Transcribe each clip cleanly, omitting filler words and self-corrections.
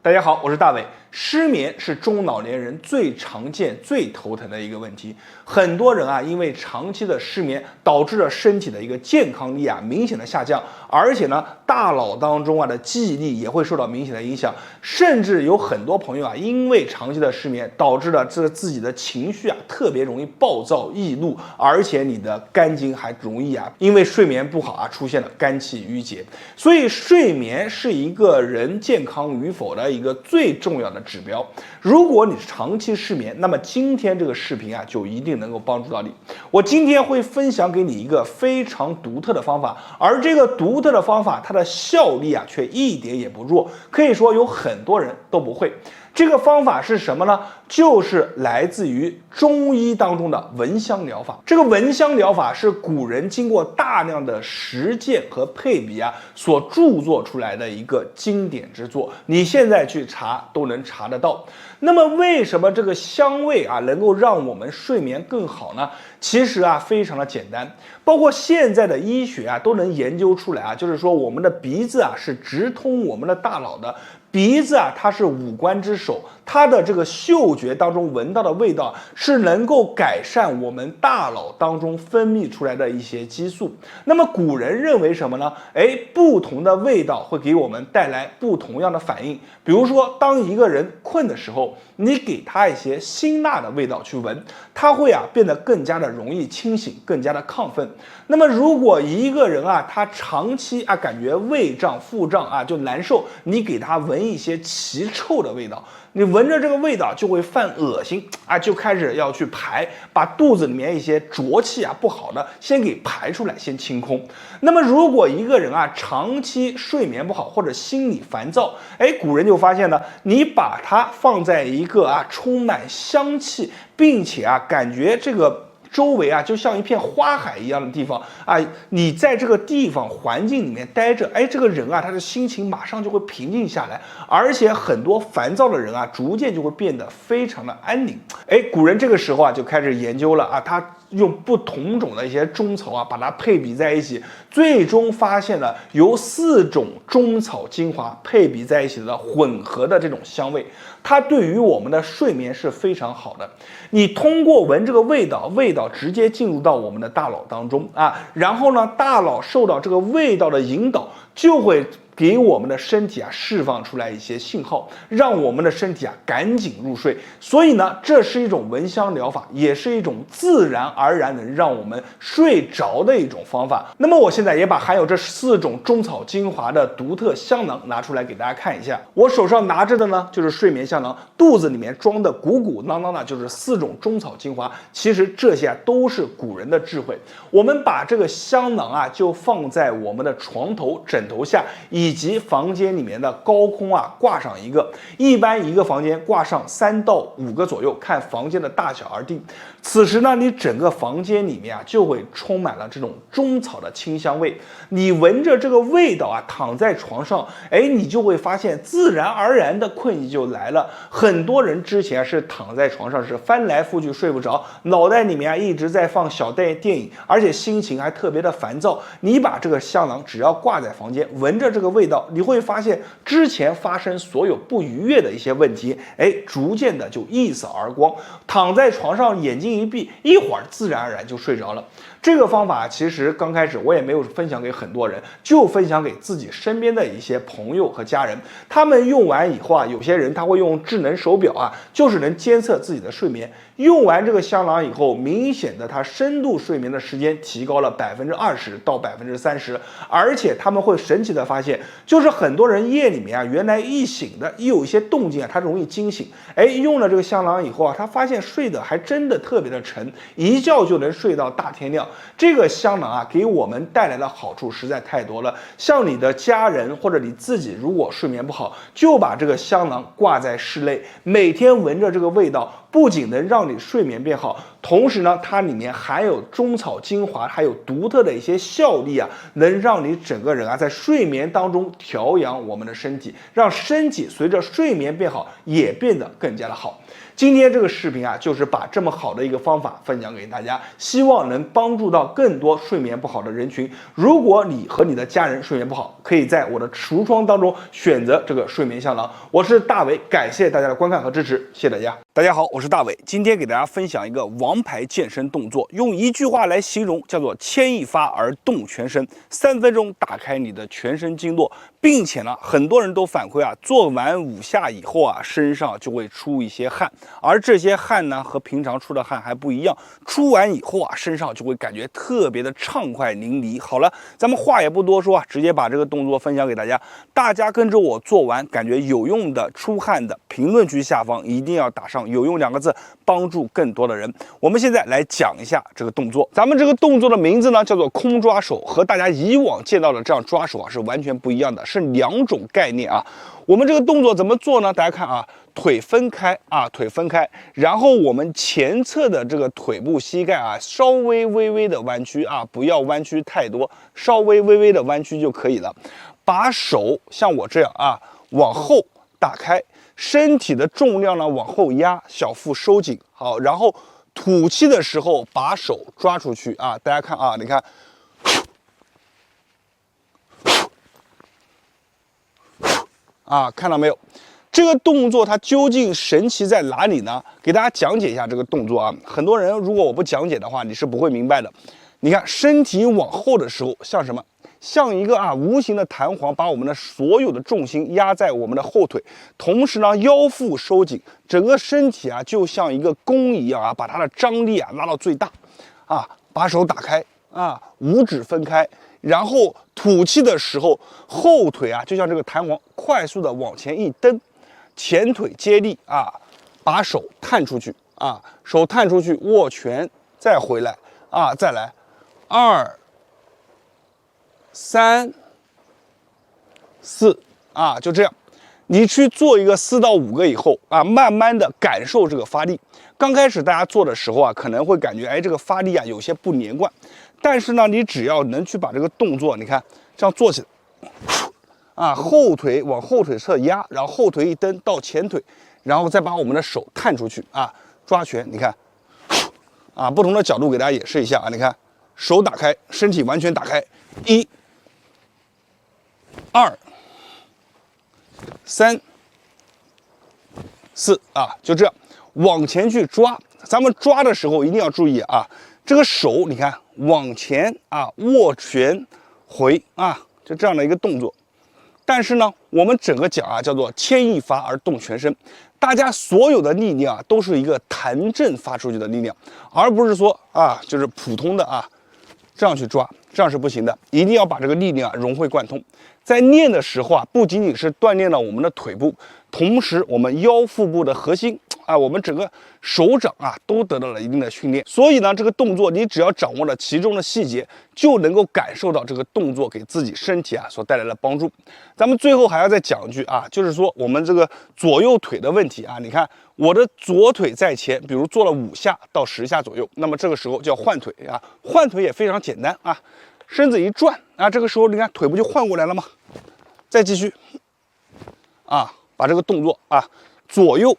大家好，我是大伟。失眠是中老年人最常见、最头疼的一个问题。很多人因为长期的失眠，导致了身体的一个健康力明显的下降，而且呢，大脑当中的记忆力也会受到明显的影响。甚至有很多朋友因为长期的失眠，导致了自己的情绪特别容易暴躁易怒，而且你的肝经还容易因为睡眠不好出现了肝气郁结。所以睡眠是一个人健康与否的一个最重要的指标。如果你长期失眠，那么今天这个视频就一定能够帮助到你。我今天会分享给你一个非常独特的方法，而这个独特的方法，它的效力却一点也不弱，可以说有很多人都不会。这个方法是什么呢？就是来自于中医当中的闻香疗法。这个闻香疗法是古人经过大量的实践和配比所著作出来的一个经典之作，你现在去查都能查得到。那么为什么这个香味能够让我们睡眠更好呢？其实非常的简单，包括现在的医学都能研究出来就是说我们的鼻子是直通我们的大脑的。鼻子它是五官之首，它的这个嗅觉当中闻到的味道是能够改善我们大脑当中分泌出来的一些激素。那么古人认为什么呢？不同的味道会给我们带来不同样的反应。比如说，当一个人困的时候，你给他一些辛辣的味道去闻，他会变得更加的容易清醒，更加的亢奋。那么如果一个人他长期感觉胃胀、腹胀就难受，你给他闻一些奇臭的味道，你闻着这个味道就会犯恶心就开始要去排，把肚子里面一些浊气不好的先给排出来，先清空。那么如果一个人长期睡眠不好或者心理烦躁，古人就发现呢，你把它放在一个充满香气，并且感觉这个周围就像一片花海一样的地方你在这个地方环境里面待着，这个人他的心情马上就会平静下来，而且很多烦躁的人逐渐就会变得非常的安宁。古人这个时候就开始研究了他用不同种的一些中草把它配比在一起，最终发现了由4种中草精华配比在一起的混合的这种香味，它对于我们的睡眠是非常好的。你通过闻这个味道直接进入到我们的大脑当中然后呢，大脑受到这个味道的引导，就会给我们的身体释放出来一些信号，让我们的身体赶紧入睡。所以呢，这是一种闻香疗法，也是一种自然而然能让我们睡着的一种方法。那么我现在也把含有这4种中草精华的独特香囊拿出来给大家看一下。我手上拿着的呢就是睡眠香囊，肚子里面装的鼓鼓囊囊的就是4种中草精华。其实这些都是古人的智慧。我们把这个香囊就放在我们的床头、枕头下，以及房间里面的高空挂上一个，一般一个房间挂上3到5个左右，看房间的大小而定。此时呢，你整个房间里面就会充满了这种中草的清香味。你闻着这个味道躺在床上，你就会发现自然而然的困意就来了。很多人之前是躺在床上是翻来覆去睡不着，脑袋里面一直在放小电影，而且心情还特别的烦躁。你把这个香囊只要挂在房间，闻着这个味道，你会发现之前发生所有不愉悦的一些问题逐渐的就一扫而光。躺在床上眼睛一闭，一会儿自然而然就睡着了。这个方法其实刚开始我也没有分享给很多人，就分享给自己身边的一些朋友和家人。他们用完以后有些人他会用智能手表就是能监测自己的睡眠。用完这个香囊以后，明显的他深度睡眠的时间提高了20%到30%，而且他们会神奇的发现，就是很多人夜里面原来一醒的一有一些动静他容易惊醒，用了这个香囊以后他发现睡得还真的特别的沉，一觉就能睡到大天亮。这个香囊给我们带来的好处实在太多了。像你的家人或者你自己如果睡眠不好，就把这个香囊挂在室内，每天闻着这个味道，不仅能让你睡眠变好，同时呢，它里面含有中草精华，还有独特的一些效力啊，能让你整个人啊在睡眠当中调养我们的身体，让身体随着睡眠变好，也变得更加的好。今天这个视频啊，就是把这么好的一个方法分享给大家，希望能帮助到更多睡眠不好的人群。如果你和你的家人睡眠不好，可以在我的橱窗当中选择这个睡眠胶囊。我是大伟，感谢大家的观看和支持，谢谢大家。大家好，我是大伟，今天给大家分享一个王牌健身动作，用一句话来形容，叫做牵一发而动全身，3分钟打开你的全身经络，并且呢，很多人都反馈啊，做完5下以后啊，身上就会出一些汗，而这些汗呢，和平常出的汗还不一样，出完以后啊，身上就会感觉特别的畅快淋漓。好了，咱们话也不多说啊，直接把这个动作分享给大家，大家跟着我做完感觉有用的、出汗的，评论区下方一定要打上有用2个字，帮助更多的人。我们现在来讲一下这个动作，咱们这个动作的名字呢叫做空抓手，和大家以往见到的这样抓手啊是完全不一样的，是2种概念啊。我们这个动作怎么做呢？大家看啊，腿分开啊，腿分开，然后我们前侧的这个腿部膝盖啊，稍微微微的弯曲啊，不要弯曲太多，稍微微微的弯曲就可以了。把手像我这样啊，往后打开，身体的重量呢往后压，小腹收紧，好，然后吐气的时候把手抓出去啊，大家看啊，你看。啊，看到没有？这个动作它究竟神奇在哪里呢？给大家讲解一下这个动作啊。很多人如果我不讲解的话，你是不会明白的。你看，身体往后的时候像什么？像一个无形的弹簧，把我们的所有的重心压在我们的后腿，同时呢腰腹收紧，整个身体啊就像一个弓一样啊，把它的张力啊拉到最大啊。把手打开啊，5指分开。然后吐气的时候，后腿啊就像这个弹簧，快速的往前一蹬，前腿接力啊，把手探出去啊，手探出去，握拳，再回来啊，再来，2、3、4啊，就这样。你去做一个4到5个以后啊，慢慢的感受这个发力。刚开始大家做的时候啊，可能会感觉这个发力啊有些不连贯，但是呢，你只要能去把这个动作，你看这样做起来，啊，后腿往后腿侧压，然后后腿一蹬到前腿，然后再把我们的手探出去啊，抓拳，你看，啊，不同的角度给大家演示一下啊，你看，手打开，身体完全打开，1、2、3、4啊，就这样往前去抓。咱们抓的时候一定要注意啊，这个手你看往前啊，握拳回啊，就这样的一个动作。但是呢，我们整个讲啊叫做牵一发而动全身，大家所有的力量啊都是一个弹震发出去的力量，而不是说啊就是普通的啊这样去抓，这样是不行的，一定要把这个力量融会贯通。在练的时候啊，不仅仅是锻炼了我们的腿部，同时我们腰腹部的核心啊，我们整个手掌啊都得到了一定的训练。所以呢，这个动作你只要掌握了其中的细节，就能够感受到这个动作给自己身体啊所带来的帮助。咱们最后还要再讲一句啊，就是说我们这个左右腿的问题啊，你看我的左腿在前，比如做了5下到10下左右，那么这个时候就要换腿啊，换腿也非常简单啊。身子一转啊，这个时候你看腿不就换过来了吗？再继续啊，把这个动作啊左右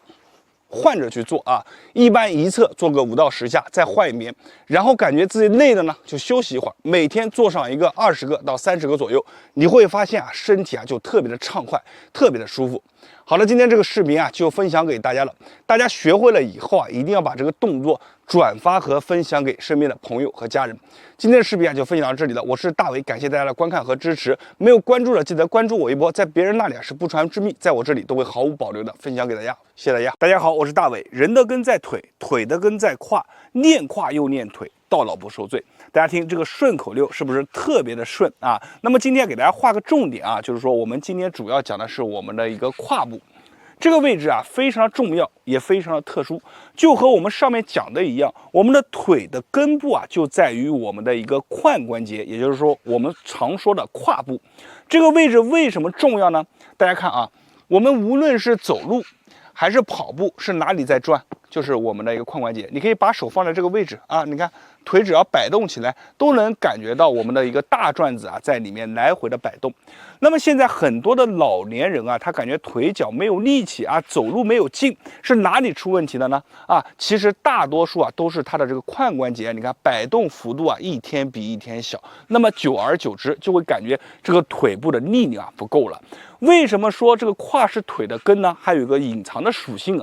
换着去做啊，一般一侧做个5到10下，再换一边，然后感觉自己累了呢，就休息一会儿。每天做上一个20个到30个左右，你会发现啊，身体啊就特别的畅快，特别的舒服。好了，今天这个视频啊就分享给大家了。大家学会了以后啊，一定要把这个动作转发和分享给身边的朋友和家人。今天的视频啊就分享到这里了，我是大伟，感谢大家的观看和支持。没有关注的记得关注我一波，在别人那里是不传之秘，在我这里都会毫无保留的分享给大家。谢谢大家。大家好，我是大伟。人的根在腿，腿的根在胯，练胯又练腿，到老不受罪。大家听这个顺口溜是不是特别的顺啊？那么今天给大家画个重点啊，就是说我们今天主要讲的是我们的一个胯部。这个位置啊非常的重要，也非常的特殊，就和我们上面讲的一样，我们的腿的根部啊就在于我们的一个髋关节，也就是说我们常说的胯部。这个位置为什么重要呢？大家看啊，我们无论是走路还是跑步，是哪里在转？就是我们的一个髋关节。你可以把手放在这个位置啊，你看腿只要摆动起来，都能感觉到我们的一个大转子啊在里面来回的摆动。那么现在很多的老年人啊，他感觉腿脚没有力气啊，走路没有劲，是哪里出问题了呢？其实大多数都是他的这个髋关节，你看摆动幅度一天比一天小，那么久而久之就会感觉这个腿部的力量不够了。为什么说这个胯是腿的根呢？还有一个隐藏的属性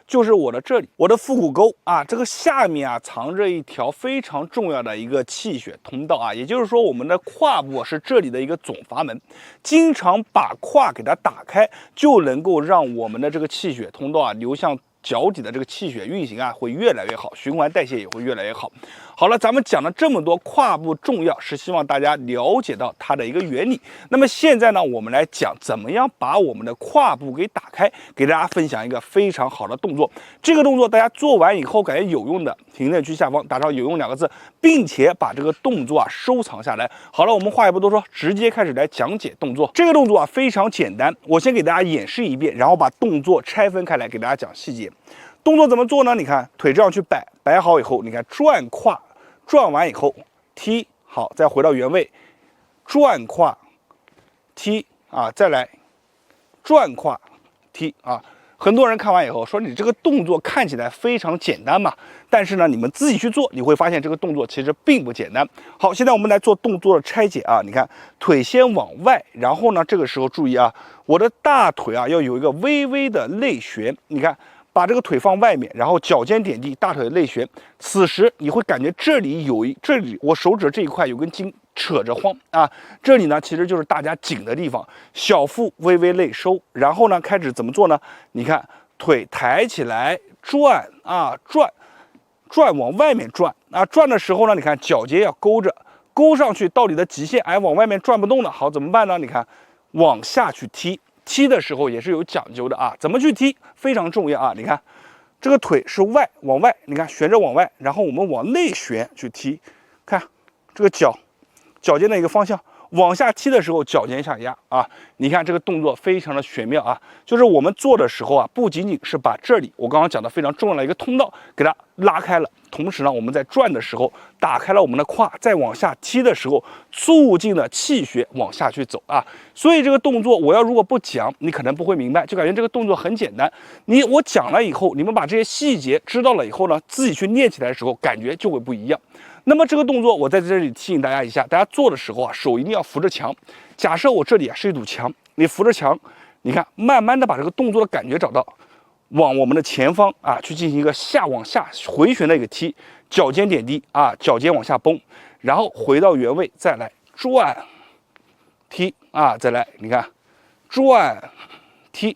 就是我的这里，我的腹股沟这个下面藏着一条非常重要的一个气血通道也就是说我们的胯部是这里的一个总阀门，经常把胯给它打开，就能够让我们的这个气血通道流向脚底的这个气血运行会越来越好，循环代谢也会越来越好。好了，咱们讲了这么多胯部重要，是希望大家了解到它的一个原理。那么现在呢，我们来讲怎么样把我们的胯部给打开，给大家分享一个非常好的动作。这个动作大家做完以后感觉有用的，评论区下方打上有用2个字，并且把这个动作收藏下来。好了，我们话也不多说，直接开始来讲解动作。这个动作非常简单，我先给大家演示一遍，然后把动作拆分开来给大家讲细节。动作怎么做呢？你看腿这样去摆，摆好以后，你看转胯，转完以后踢，好，再回到原位，转胯踢再来转胯踢很多人看完以后说你这个动作看起来非常简单嘛，但是呢你们自己去做，你会发现这个动作其实并不简单。好，现在我们来做动作的拆解你看腿先往外，然后呢这个时候注意我的大腿要有一个微微的内旋，你看把这个腿放外面，然后脚尖点地，大腿的内旋。此时你会感觉这里我手指这一块有根筋扯着晃这里呢其实就是大家紧的地方。小腹微微内收，然后呢开始怎么做呢？你看腿抬起来转转往外面转转的时候呢，你看脚尖要勾着，勾上去到你的极限，往外面转不动了。好，怎么办呢？你看往下去踢。踢的时候也是有讲究的怎么去踢非常重要你看这个腿是往外，你看旋着往外，然后我们往内旋去踢，看这个脚尖的一个方向，往下踢的时候脚尖下压你看这个动作非常的玄妙就是我们做的时候不仅仅是把这里我刚刚讲的非常重要的一个通道给它拉开了，同时呢我们在转的时候打开了我们的胯，再往下踢的时候促进了气血往下去走所以这个动作我如果不讲，你可能不会明白，就感觉这个动作很简单。我讲了以后，你们把这些细节知道了以后呢，自己去练起来的时候感觉就会不一样。那么这个动作我在这里提醒大家一下，大家做的时候手一定要扶着墙。假设我这里是一堵墙，你扶着墙，你看慢慢的把这个动作的感觉找到，往我们的前方去进行一个往下回旋的一个踢，脚尖点地脚尖往下绷，然后回到原位，再来转踢再来，你看转踢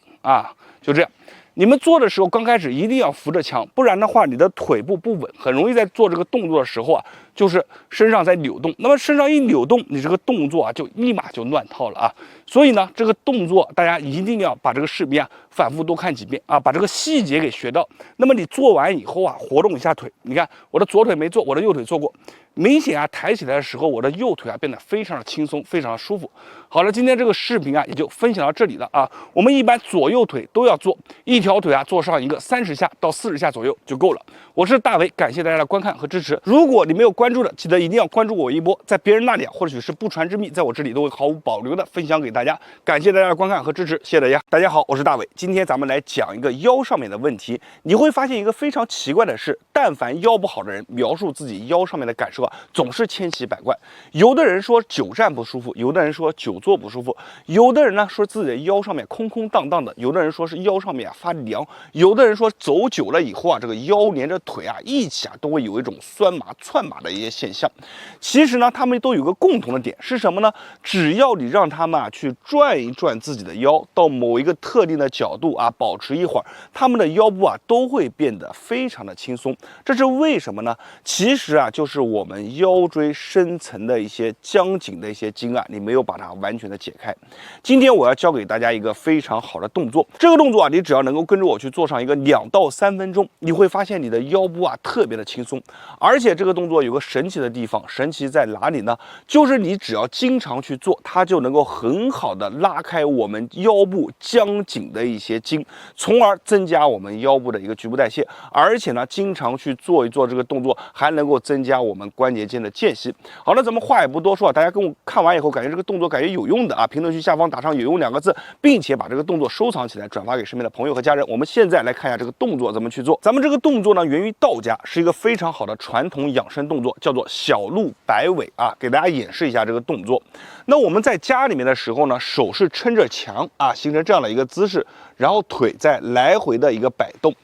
就这样。你们做的时候刚开始一定要扶着墙，不然的话你的腿部不稳，很容易在做这个动作的时候就是身上在扭动。那么身上一扭动，你这个动作就立马就乱套了所以呢这个动作大家一定要把这个视频反复多看几遍把这个细节给学到。那么你做完以后活动一下腿，你看我的左腿没做，我的右腿做过，明显抬起来的时候我的右腿变得非常的轻松，非常的舒服。好了，今天这个视频也就分享到这里了我们一般左右腿都要做，一条腿做上一个30下到40下左右就够了。我是大伟，感谢大家的观看和支持。如果你没有关注的，记得一定要关注我一波，在别人那里或许是不传之秘，在我这里都会毫无保留的分享给大家。感谢大家的观看和支持，谢谢大家。大家好，我是大伟，今天咱们来讲一个腰上面的问题。你会发现一个非常奇怪的是，但凡腰不好的人描述自己腰上面的感受总是千奇百怪。有的人说久站不舒服，有的人说久坐不舒服，有的人呢说自己的腰上面空空荡荡的，有的人说是腰上面发凉，有的人说走久了以后这个腰连着腿一起都会有一种酸麻窜麻的一些现象。其实呢他们都有个共同的点是什么呢？只要你让他们去转一转自己的腰，到某一个特定的角度保持一会儿，他们的腰部都会变得非常的轻松。这是为什么呢？其实就是我们腰椎深层的一些僵紧的一些筋你没有把它完全的解开。今天我要教给大家一个非常好的动作，这个动作你只要能够跟着我去做上一个2到3分钟，你会发现你的腰部特别的轻松。而且这个动作有个神奇的地方，神奇在哪里呢？就是你只要经常去做，它就能够很好的拉开我们腰部僵紧的一些筋，从而增加我们腰部的一个局部代谢。而且呢，经常去做一做这个动作，还能够增加我们关节间的间隙。好了，咱们话也不多说，大家跟我看完以后，感觉这个动作感觉有用的啊，评论区下方打上"有用"2个字，并且把这个动作收藏起来，转发给身边的朋友和家人。我们现在来看一下这个动作怎么去做。咱们这个动作呢，源于道家，是一个非常好的传统养生动作，叫做小鹿摆尾啊。给大家演示一下这个动作。那我们在家里面的时候呢，手是撑着墙啊，形成这样的一个姿势，然后腿在来回的一个摆动。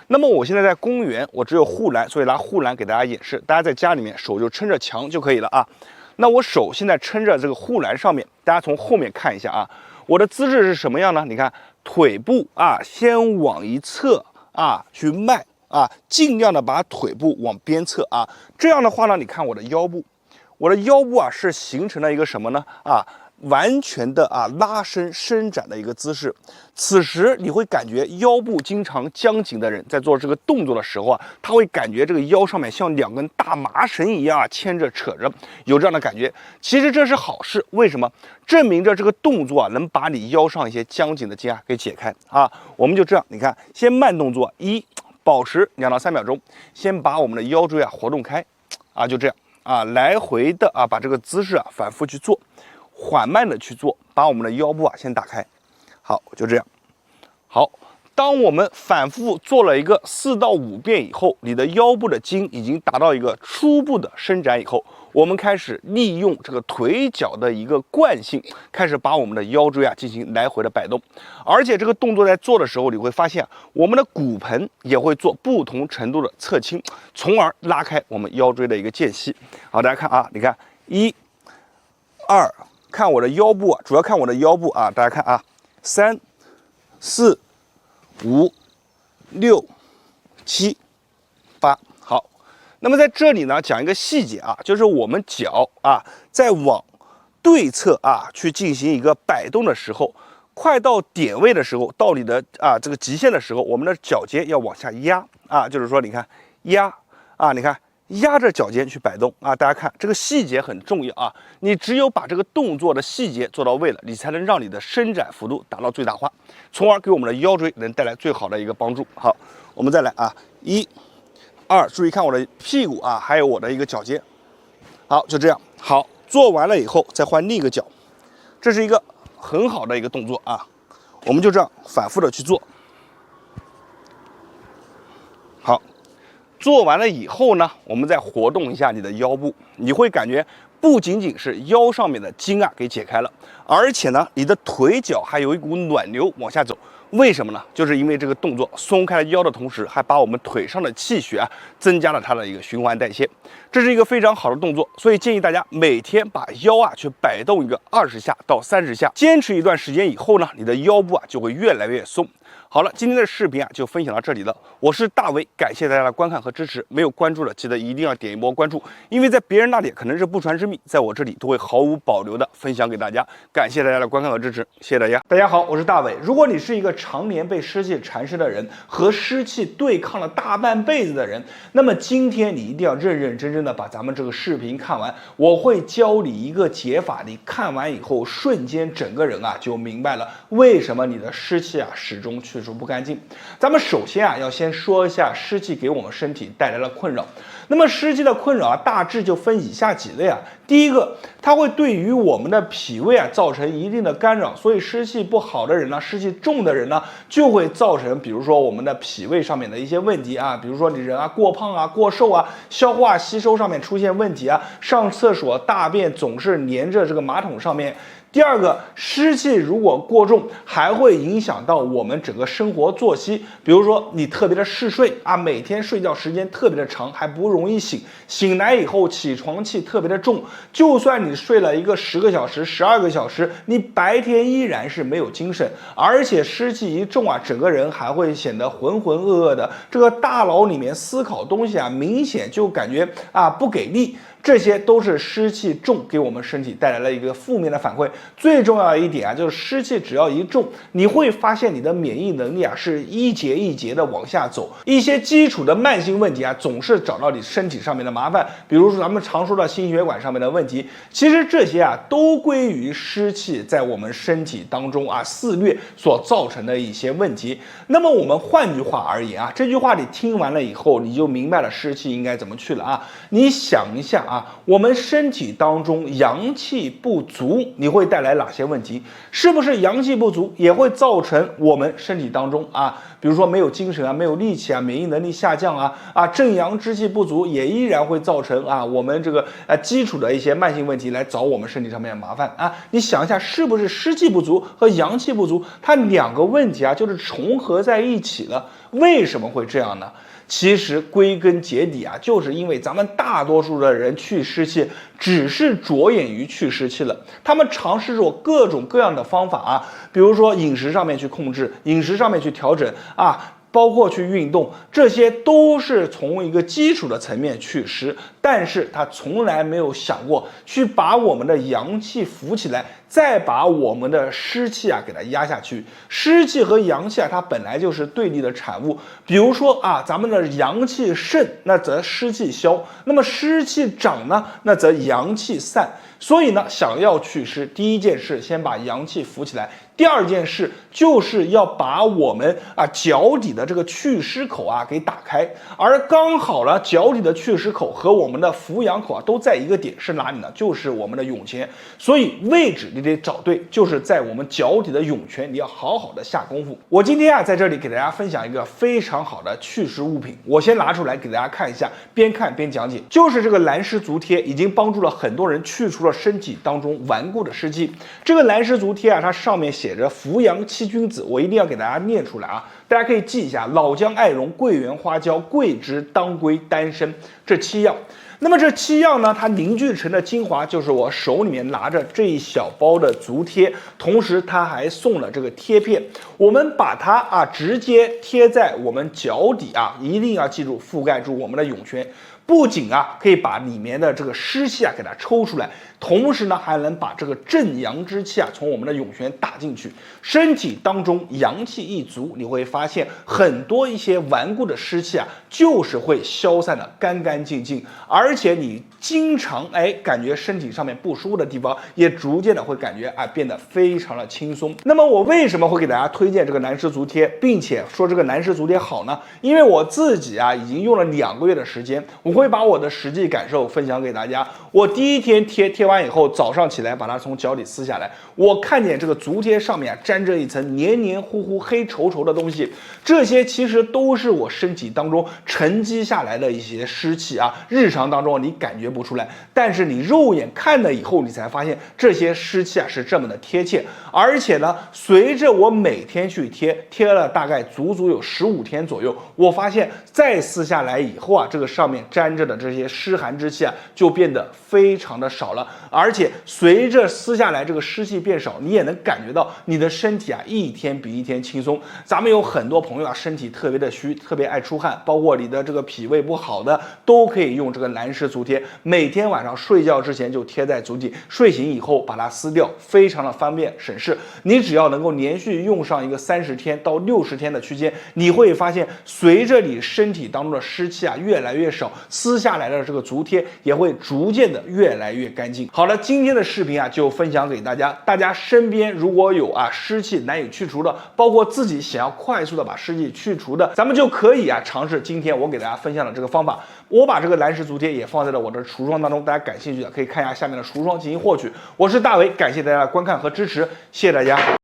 那么我现在在公园，我只有护栏，所以拿护栏给大家演示。大家在家里面手就撑着墙就可以了啊。那我手现在撑着这个护栏上面，大家从后面看一下啊，我的姿势是什么样呢？你看腿部啊，先往一侧啊去迈啊，尽量的把腿部往边侧啊。这样的话呢，你看我的腰部啊是形成了一个什么呢？啊，完全的拉伸伸展的一个姿势。此时你会感觉腰部经常僵紧的人在做这个动作的时候啊，他会感觉这个腰上面像2根大麻绳一样牵着扯着，有这样的感觉。其实这是好事，为什么？证明着这个动作能把你腰上一些僵紧的筋给解开啊。我们就这样，你看，先慢动作1，保持2到3秒钟，先把我们的腰椎活动开啊，就这样啊，来回的把这个姿势反复去做。缓慢的去做，把我们的腰部先打开。好，就这样。好，当我们反复做了一个4到5遍以后，你的腰部的筋已经达到一个初步的伸展以后，我们开始利用这个腿脚的一个惯性，开始把我们的腰椎进行来回的摆动。而且这个动作在做的时候，你会发现我们的骨盆也会做不同程度的侧倾，从而拉开我们腰椎的一个间隙。好，大家看啊，你看1、2。看我的腰部主要看我的腰部大家看啊，3、4、5、6、7、8。好，那么在这里呢，讲一个细节就是我们脚在往对侧去进行一个摆动的时候，快到点位的时候，到你的这个极限的时候，我们的脚尖要往下压就是说你看压你看。压着脚尖去摆动大家看这个细节很重要你只有把这个动作的细节做到位了，你才能让你的伸展幅度达到最大化，从而给我们的腰椎能带来最好的一个帮助。好，我们再来1、2，注意看我的屁股还有我的一个脚尖。好，就这样。好，做完了以后再换另一个脚，这是一个很好的一个动作我们就这样反复的去做。好。做完了以后呢，我们再活动一下你的腰部，你会感觉不仅仅是腰上面的筋给解开了，而且呢，你的腿脚还有一股暖流往下走。为什么呢？就是因为这个动作松开了腰的同时，还把我们腿上的气血增加了它的一个循环代谢，这是一个非常好的动作。所以建议大家每天把腰去摆动一个20下到30下，坚持一段时间以后呢，你的腰部就会越来越松。好了，今天的视频就分享到这里了。我是大为，感谢大家的观看和支持。没有关注的，记得一定要点一波关注，因为在别人那里可能是不传之秘，在我这里都会毫无保留的分享给大家。感谢大家的观看和支持，谢谢大家。大家好，我是大伟。如果你是一个常年被湿气缠身的人，和湿气对抗了大半辈子的人，那么今天你一定要认认真真的把咱们这个视频看完。我会教你一个解法，你看完以后，瞬间整个人就明白了为什么你的湿气始终去除不干净。咱们首先要先说一下湿气给我们身体带来了困扰。那么湿气的困扰大致就分以下几类第一个，它会对于我们的脾胃造成一定的干扰，所以湿气不好的人呢，湿气重的人呢，就会造成比如说我们的脾胃上面的一些问题比如说你人过胖过瘦消化吸收上面出现问题上厕所大便总是粘着这个马桶上面。第二个，湿气如果过重，还会影响到我们整个生活作息。比如说，你特别的嗜睡每天睡觉时间特别的长，还不容易醒，醒来以后起床气特别的重。就算你睡了一个10个小时、12个小时，你白天依然是没有精神，而且湿气一重整个人还会显得浑浑噩噩的。这个大脑里面思考东西明显就感觉不给力。这些都是湿气重给我们身体带来了一个负面的反馈。最重要的一点啊，就是湿气只要一重，你会发现你的免疫能力啊是一节一节的往下走，一些基础的慢性问题啊总是找到你身体上面的麻烦，比如说咱们常说的心血管上面的问题，其实这些啊都归于湿气在我们身体当中啊肆虐所造成的一些问题。那么我们换句话而言啊，这句话你听完了以后，你就明白了湿气应该怎么去了啊。你想一下啊，我们身体当中阳气不足，你会带来哪些问题？是不是阳气不足也会造成我们身体当中啊，比如说没有精神啊，没有力气啊，免疫能力下降啊，正阳之气不足，也依然会造成啊我们这个基础的一些慢性问题来找我们身体上面的麻烦啊。你想一下，是不是湿气不足和阳气不足，它两个问题啊就是重合在一起了？为什么会这样呢？其实归根结底啊，就是因为咱们大多数的人去湿气只是着眼于去湿气了，他们尝试过各种各样的方法啊，比如说饮食上面去控制，饮食上面去调整啊，包括去运动，这些都是从一个基础的层面去湿，但是他从来没有想过去把我们的阳气扶起来，再把我们的湿气啊给它压下去。湿气和阳气啊，它本来就是对立的产物。比如说啊，咱们的阳气盛，那则湿气消；那么湿气长呢，那则阳气散。所以呢，想要祛湿，第一件事先把阳气扶起来，第二件事就是要把我们脚底的这个祛湿口啊给打开。而刚好呢，脚底的祛湿口和我们的扶阳口啊都在一个点，是哪里呢？就是我们的涌泉。所以位置你得找对，就是在我们脚底的涌泉，你要好好的下功夫。我今天啊在这里给大家分享一个非常好的祛湿物品，我先拿出来给大家看一下，边看边讲解。就是这个蓝湿足贴，已经帮助了很多人去除了身体当中顽固的湿气。这个蓝湿足贴啊，它上面写着扶阳七君子，我一定要给大家念出来啊，大家可以记一下：老姜、艾绒、桂圆、花椒、桂枝、当归、丹参这7样。那么这7样呢，它凝聚成的精华就是我手里面拿着这一小包的足贴，同时它还送了这个贴片。我们把它直接贴在我们脚底啊，一定要记住覆盖住我们的涌泉。不仅可以把里面的这个湿气给它抽出来，同时呢还能把这个正阳之气从我们的涌泉打进去。身体当中阳气一足，你会发现很多一些顽固的湿气就是会消散的干干净净，而且你经常感觉身体上面不舒服的地方，也逐渐的会感觉变得非常的轻松。那么我为什么会给大家推荐这个蓝湿足贴，并且说这个蓝湿足贴好呢？因为我自己已经用了2个月的时间，我会把我的实际感受分享给大家。我第一天贴完以后，早上起来把它从脚底撕下来，我看见这个足贴上面沾着一层黏黏糊糊、黑稠稠的东西，这些其实都是我身体当中沉积下来的一些湿气日常当中你感觉不出来，但是你肉眼看了以后，你才发现这些湿气是这么的贴切。而且呢，随着我每天去贴了大概足足有15天左右，我发现再撕下来以后这个上面沾着的这些湿寒之气就变得非常的少了。而且随着撕下来这个湿气变少，你也能感觉到你的身体一天比一天轻松。咱们有很多朋友身体特别的虚，特别爱出汗，包括你的这个脾胃不好的，都可以用这个蓝湿足贴，每天晚上睡觉之前就贴在足底，睡醒以后把它撕掉，非常的方便省事。你只要能够连续用上一个30天到60天的区间，你会发现随着你身体当中的湿气越来越少，撕下来的这个足贴也会逐渐的越来越干净。好了，今天的视频就分享给大家。大家身边如果有湿气难以去除的，包括自己想要快速的把湿气去除的，咱们就可以尝试今天我给大家分享的这个方法。我把这个蓝湿足贴也放在了我的橱窗当中，大家感兴趣的可以看一下下面的橱窗进行获取。我是大为，感谢大家的观看和支持，谢谢大家。